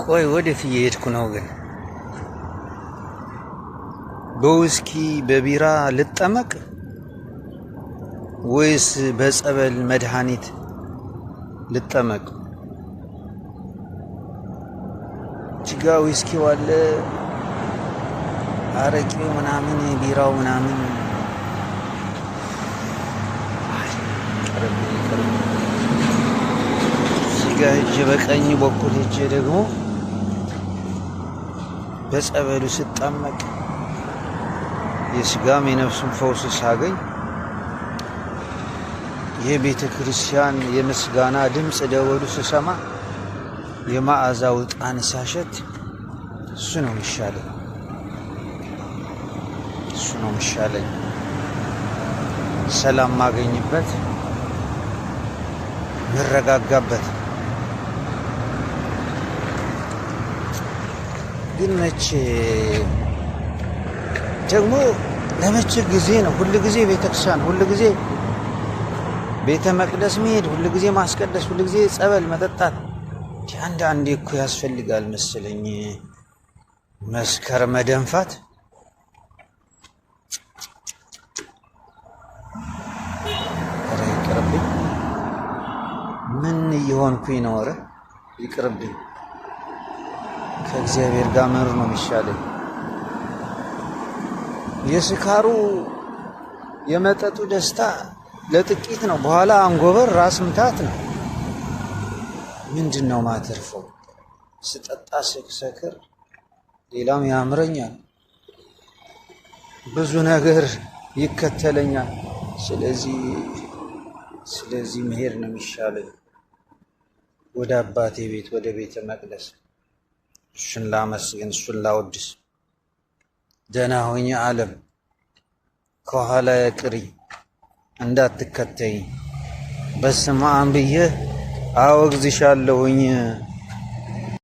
ቆይ ወዴት እየሄድኩ ነው ግን? በውስኪ በቢራ ልጠመቅ ወይስ በጸበል መድኃኒት ልጠመቅ? ጅጋ ዊስኪው አለ፣ አረቄው ምናምን፣ ቢራው ምናምን ጅጋ ሄጄ በቀኝ በኩል ሄጄ ደግሞ በጸበሉ ስጠመቅ የስጋም የነፍሱን ፈውስ ሳገኝ የቤተ ክርስቲያን የምስጋና ድምፅ ደወሉ ስሰማ የመዓዛው ዕጣን ሳሸት እሱ ነው የሚሻለኝ። እሱ ነው የሚሻለኝ። ሰላም ማገኝበት፣ ምረጋጋበት። ግን መቼ ደግሞ ለመቼ ጊዜ ነው? ሁል ጊዜ ቤተክርስቲያን፣ ሁል ጊዜ ቤተ መቅደስ መሄድ፣ ሁል ጊዜ ማስቀደስ፣ ሁል ጊዜ ጸበል መጠጣት። አንዳንዴ እኮ ያስፈልጋል መሰለኝ መስከር መደንፋት። ኧረ ይቅርብኝ። ምን እየሆንኩኝ ነው? ኧረ ይቅርብኝ። ከእግዚአብሔር ጋር መኖር ነው የሚሻለኝ። የስካሩ የመጠጡ ደስታ ለጥቂት ነው፣ በኋላ አንጎበር ራስ ምታት ነው። ምንድን ነው ማተርፈው? ስጠጣ ስሰክር ሌላም ያምረኛል፣ ብዙ ነገር ይከተለኛል። ስለዚህ መሄድ ነው የሚሻለኝ ወደ አባቴ ቤት፣ ወደ ቤተ መቅደስ። እሱን ላመስግን፣ እሱን ላወድስ። ደህና ሆኜ ዓለም ከኋላ ቅሪ እንዳትከተኝ። በስመ አብ ብዬ አወግዝሻለሁኝ።